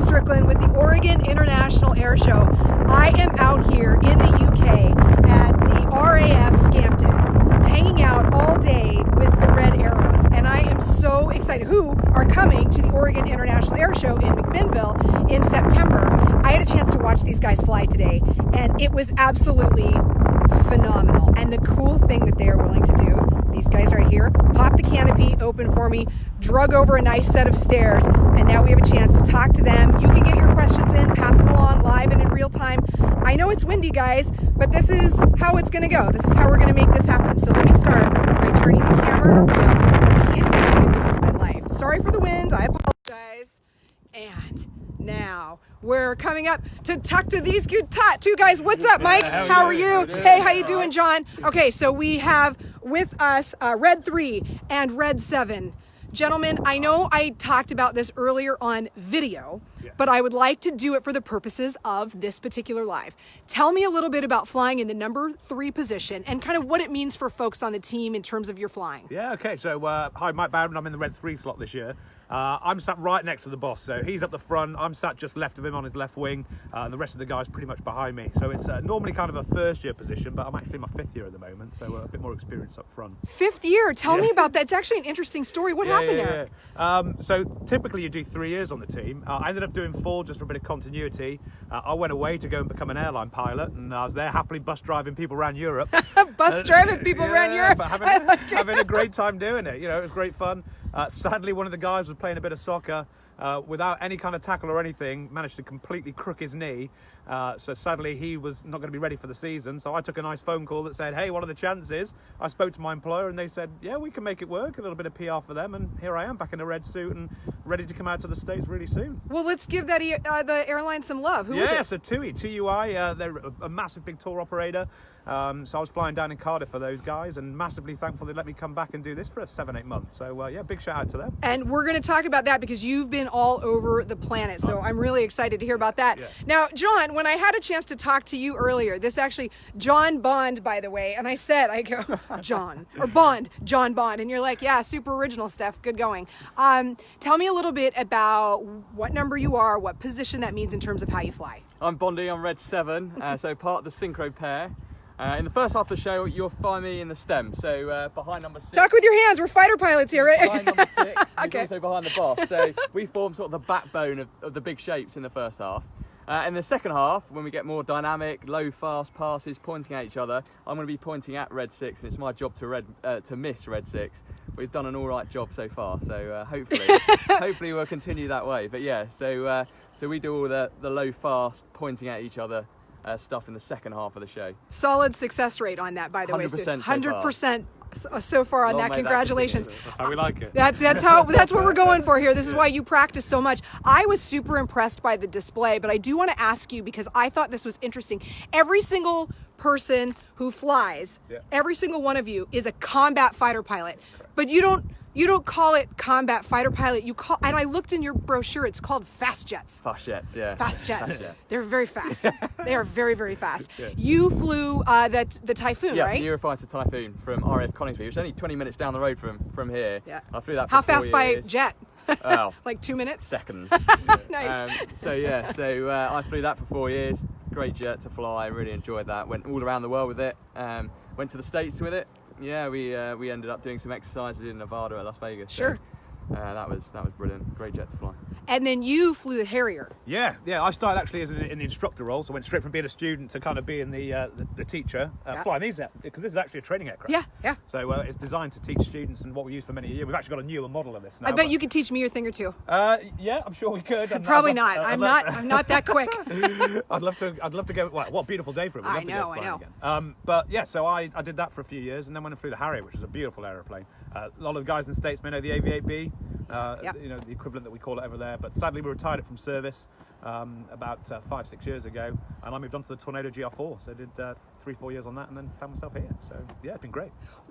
Stricklen with the Oregon International Air Show. I am out here in the UK at the RAF Scampton, hanging out all day with the Red Arrows, and I am so excited, who are coming to the Oregon International Air Show in McMinnville in September. I had a chance to watch these guys fly today, and it was absolutely phenomenal. And the cool thing that they are willing to do, these guys right here, pop the canopy open for me, drug over a nice set of stairs, and now we have a chance to talk to them. You can get your questions in, pass them along live and in real time. I know it's windy, guys, but this is how it's going to go. This is how we're going to make this happen. So let me start by turning the camera around. I can't believe this is my life. Sorry for the wind. I apologize. And now we're coming up to talk to these two guys. What's up, Mike? How are you? Hey, how you doing, John? Okay, so we have with us Red 3 and Red 7. Gentlemen, I know I talked about this earlier on video, but I would like to do it for the purposes of this particular live. Tell me a little bit about flying in the number 3 position and kind of what it means for folks on the team in terms of your flying. Yeah, okay. So, hi, Mike Bowden. I'm in the Red 3 slot this year. I'm sat right next to the boss, so he's up the front. I'm sat just left of him on his left wing, and the rest of the guys pretty much behind me. So it's normally kind of a first-year position, but I'm actually in my 5th year at the moment, so a bit more experience up front. 5th year? Tell me about that. It's actually an interesting story. What happened there? So typically you do 3 years on the team. I ended up doing 4 just for a bit of continuity. I went away to go and become an airline pilot, and I was there happily bus driving people around Europe. Bus driving people around Europe? But having a great time doing it. You know, it was great fun. Sadly, one of the guys was playing a bit of soccer without any kind of tackle or anything, managed to completely crook his knee. So sadly, he was not going to be ready for the season. So I took a nice phone call that said, hey, what are the chances? I spoke to my employer and they said, yeah, we can make it work. A little bit of PR for them. And here I am back in a red suit and ready to come out to the States really soon. Well, let's give that the airline some love. Who is it? So TUI. They're a massive big tour operator. So I was flying down in Cardiff for those guys and massively thankful they let me come back and do this for 7-8 months. So yeah, big shout out to them. And we're going to talk about that because you've been all over the planet. So I'm really excited to hear about that. Yeah. Now, John, when I had a chance to talk to you earlier, this actually, John Bond, by the way, and I go, John Bond. And you're like, yeah, super original, Steph. Good going. Tell me a little bit about what number you are, what position that means in terms of how you fly. I'm Bondy, I'm Red 7, so part of the synchro pair. In the first half of the show, you'll find me in the stem, so behind number 6. Talk with your hands, we're fighter pilots here, right? Behind number 6, Okay. He's also behind the boss. So we form sort of the backbone of the big shapes in the first half. In the second half, when we get more dynamic, low, fast passes pointing at each other, I'm going to be pointing at Red 6, and it's my job to miss Red 6. We've done an all right job so far, so hopefully we'll continue that way. But yeah, so we do all the low, fast pointing at each other stuff in the second half of the show. Solid success rate on that, by the way. 100% so far on that. Congratulations. That's how we like it. That's what we're going for here. This is why you practice so much. I was super impressed by the display, but I do want to ask you because I thought this was interesting. Every single person who flies, every single one of you is a combat fighter pilot, but you don't call it combat fighter pilot. And I looked in your brochure. It's called fast jets. Fast jets, yeah. Fast jets. They're very fast. They are very, very fast. Yeah. You flew the Typhoon, right? Yeah, Eurofighter Typhoon from RAF Coningsby, which is only 20 minutes down the road from here. Yeah. I flew that for How 4 fast years. by jet? Oh, like 2 minutes? Seconds. Nice. I flew that for 4 years. Great jet to fly. Really enjoyed that. Went all around the world with it. Went to the States with it. Yeah, we ended up doing some exercises in Nevada at Las Vegas. Sure. So, that was brilliant. Great jet to fly. And then you flew the Harrier. Yeah. I started actually in the instructor role, so I went straight from being a student to kind of being the teacher, flying these because this is actually a training aircraft. Yeah. So it's designed to teach students and what we use for many years. We've actually got a newer model of this now. I bet you could teach me a thing or two. Yeah, I'm sure we could. Probably not. I'm not that quick. I'd love to go. Well, what a beautiful day for it. I know. Again. But yeah, so I did that for a few years, and then went and flew the Harrier, which was a beautiful aeroplane. A lot of the guys in the States may know the AV-8B, the equivalent that we call it over there. But sadly, we retired it from service about 5-6 years ago, and I moved on to the Tornado GR4. So I did 3-4 years on that, and then found myself here. So yeah, it's been great.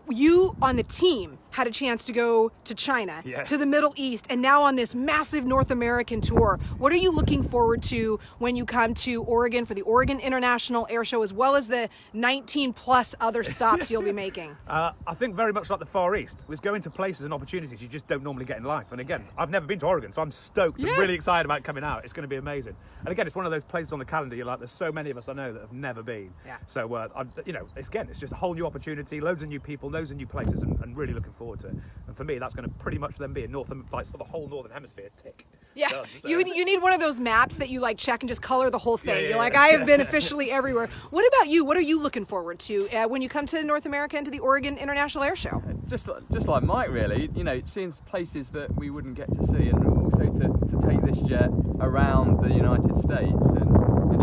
You on the team had a chance to go to China, to the Middle East, and now on this massive North American tour. What are you looking forward to when you come to Oregon for the Oregon International Air Show, as well as the 19 plus other stops you'll be making? I think very much like the Far East, was going to places and opportunities you just don't normally get in life. And again, I've never been to Oregon, so I'm stoked and really excited about coming out. It's going to be amazing. And again, it's one of those places on the calendar you're like, there's so many of us I know that have never been. So it's just a whole new opportunity, loads of new people, loads of new places, and really looking forward to it. And for me, that's going to pretty much then be a the whole northern hemisphere tick. Yeah, done, so. you need one of those maps that you like check and just color the whole thing. You're like, I have been officially everywhere. What about you? What are you looking forward to when you come to North America and to the Oregon International Air Show? Just like Mike, really. Seeing places that we wouldn't get to see, and also to take this jet around the United States and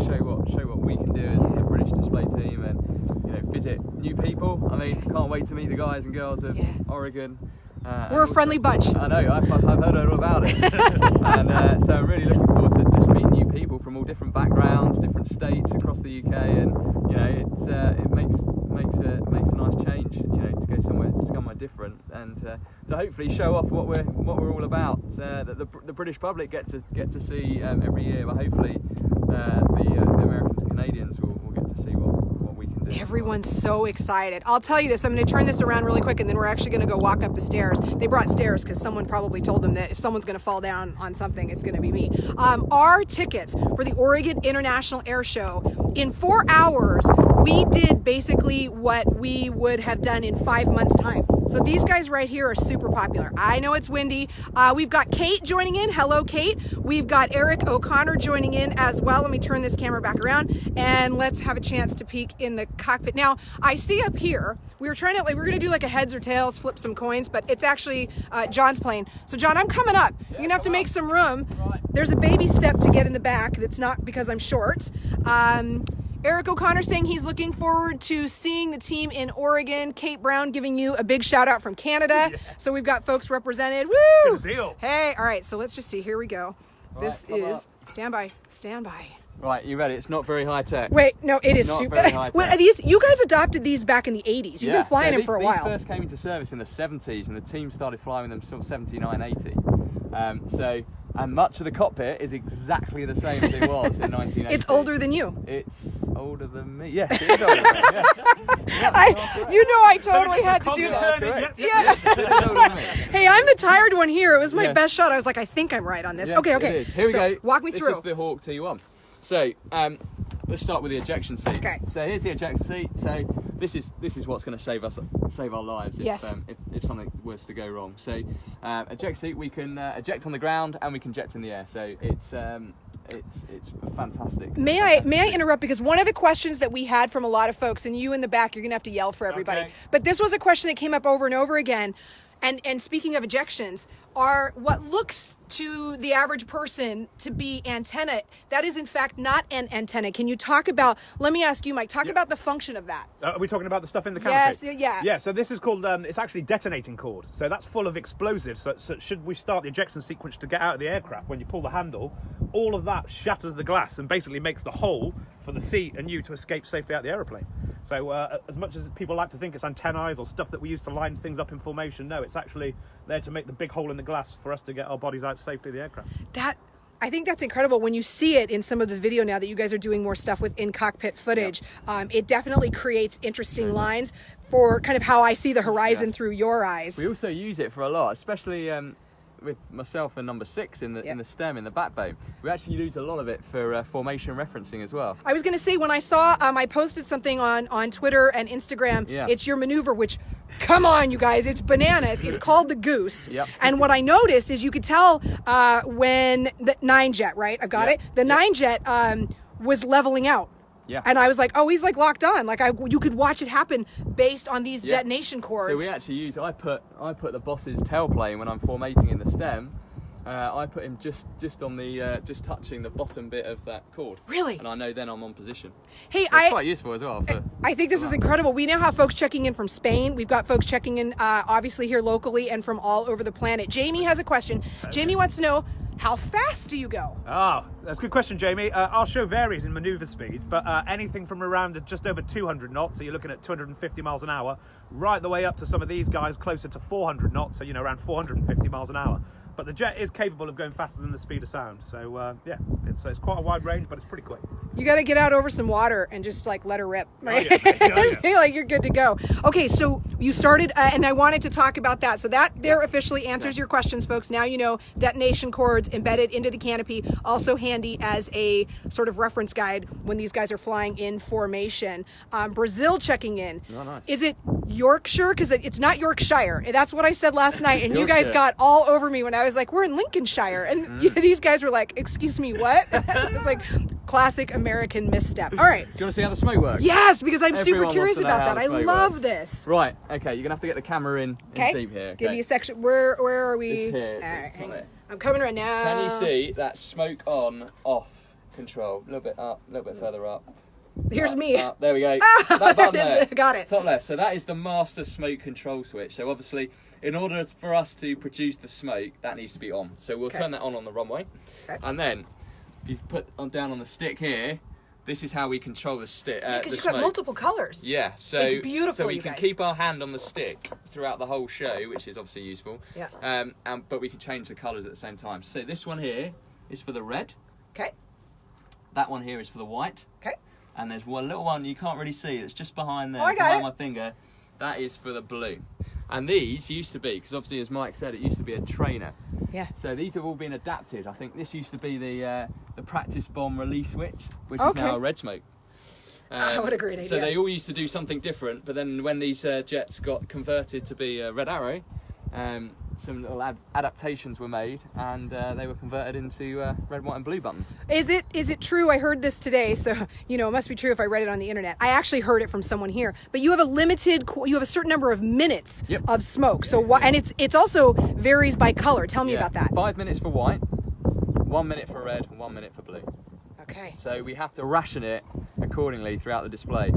show what we can do as the British display team, and visit new people. I mean, can't wait to meet the guys and girls of Oregon. We're a friendly bunch. I know, I've heard all about it. And so I'm really looking forward to just meeting new people from all different backgrounds, different states across the UK, and it makes a nice change, to go somewhere different, and to hopefully show off what we're all about, that the British public get to see every year, but hopefully the Americans and Canadians will get to see what we can do. Everyone's so excited. I'll tell you this, I'm going to turn this around really quick, and then we're actually going to go walk up the stairs. They brought stairs because someone probably told them that if someone's going to fall down on something, it's going to be me. Our tickets for the Oregon International Air Show, in 4 hours, we did basically what we would have done in 5 months' time. So these guys right here are super popular. I know it's windy. We've got Kate joining in. Hello, Kate. We've got Eric O'Connor joining in as well. Let me turn this camera back around, and let's have a chance to peek in the cockpit. Now, I see up here, we were going to do like a heads or tails, flip some coins, but it's actually John's plane. So John, I'm coming up. You're gonna have to make some room. Right. There's a baby step to get in the back. That's not because I'm short. Eric O'Connor saying he's looking forward to seeing the team in Oregon. Kate Brown giving you a big shout out from Canada. So we've got folks represented. Woo! Good deal. Hey, all right, so let's just see. Here we go. Right, this come is, up. stand by. Right, you ready? It's not very high tech. Wait, no, it is Not super. very high What tech. are these? You guys adopted these back in the 80s. You've been flying them for a These while. first came into service in the 70s, and the team started flying them sort of 79, 80. And much of the cockpit is exactly the same as it was in 1980. It's older than you. It's older than me. Yes, it is older than me. Yes. I totally had to do that. Correct. Yeah. Yes, it is older than me. Hey, I'm the tired one here. It was my Yeah. best shot. I was like, I think I'm right on this. Yes, okay. it is. Here we So, go. Walk me through. This is the Hawk T1. So, let's start with the ejection seat. Okay. So here's the ejection seat. So this is what's going to save our lives if something was to go wrong. So eject seat, we can eject on the ground and we can eject in the air. So it's fantastic. May I interrupt, because one of the questions that we had from a lot of folks, and you in the back, you're gonna have to yell for everybody. Okay. But this was a question that came up over and over again. And speaking of ejections, are what looks to the average person to be antenna, that is in fact not an antenna. Can you talk about, let me ask you, Mike, talk about the function of that. Are we talking about the stuff in the canopy? Yes, yeah. Yeah, so this is called, it's actually detonating cord. So that's full of explosives. So should we start the ejection sequence to get out of the aircraft, when you pull the handle, all of that shatters the glass and basically makes the hole for the seat and you to escape safely out of the aeroplane. So as much as people like to think it's antennae or stuff that we use to line things up in formation, no, it's actually there to make the big hole in the glass for us to get our bodies out safely of the aircraft. I think that's incredible when you see it in some of the video now that you guys are doing more stuff with in-cockpit footage. Yep. It definitely creates interesting lines for kind of how I see the horizon through your eyes. We also use it for a lot, especially with myself and number 6 in the stem, in the backbone. We actually use a lot of it for formation referencing as well. I was going to say, when I saw, I posted something on Twitter and Instagram, it's your maneuver, which, come on, you guys, it's bananas. It's called the Goose. Yep. And what I noticed is you could tell when the 9-jet, right? I've got it. The 9-jet was leveling out. Yeah. And I was like, oh, he's like locked on. Like you could watch it happen based on these detonation cords. So we actually use, I put the boss's tailplane when I'm formating in the stem. I put him just on the just touching the bottom bit of that cord. Really? And I know then I'm on position. Hey, So it's quite useful as well. I think this is incredible. We now have folks checking in from Spain. We've got folks checking in obviously here locally and from all over the planet. Jamie has a question. Jamie wants to know, how fast do you go? That's a good question, Jamie. Our show varies in manoeuvre speed, but anything from around just over 200 knots, so you're looking at 250 miles an hour, right the way up to some of these guys closer to 400 knots, so around 450 miles an hour. But the jet is capable of going faster than the speed of sound, so yeah, it's quite a wide range, but it's pretty quick. You got to get out over some water and just like let her rip, right? Oh, yeah. Like you're good to go. Okay, so you started, and I wanted to talk about that. So that there officially answers your questions, folks. Now you know detonation cords embedded into the canopy, also handy as a sort of reference guide when these guys are flying in formation. Brazil checking in. Oh, nice. Is it Yorkshire? Because it's not Yorkshire. That's what I said last night, and you guys Yorkshire. got all over me when I was like, we're in Lincolnshire, and these guys were like, excuse me, what? It was like classic American misstep. All right. Do you want to see how the smoke works? Yes, because I'm Everyone super wants curious to know about how that. the I smoke love works. this. Right, okay, you're going to have to get the camera in Okay. deep here. Give me okay. a section. Where are we? It's here, All right, it's hang on on. it. I'm coming right now. Can you see that smoke on, off control? A little bit up, a little bit further up. Here's Up, me. up. There we go. Ah, That button there it there. is. Got it. Top left. So that is the master smoke control switch. So obviously, in order for us to produce the smoke, that needs to be on. So we'll Okay. turn that on the runway. Okay. And then, if you put down on the stick here, this is how we control the stick. Because the you've smoke. got multiple colors. Yeah, so It's beautiful, So we you can guys. keep our hand on the stick throughout the whole show, which is obviously useful. Yeah. But we can change the colours at the same time. So this one here is for the red. Okay. That one here is for the white. Okay. And there's one little one you can't really see. It's just behind there, Oh, I got behind it. my finger. That is for the blue. And these used to be, because obviously as Mike said, it used to be a trainer. Yeah. So these have all been adapted. I think this used to be the practice bomb release switch, which Okay. is now a red smoke. What a great So idea. they all used to do something different, but then when these jets got converted to be Red Arrow, some little adaptations were made, and they were converted into red, white, and blue buttons. Is it true? I heard this today, so it must be true if I read it on the internet. I actually heard it from someone here. But you have you have a certain number of minutes Yep. of smoke. So and it's also varies by color. Tell me about that. 5 minutes for white, 1 minute for red, and 1 minute for blue. Okay. So we have to ration it accordingly throughout the display.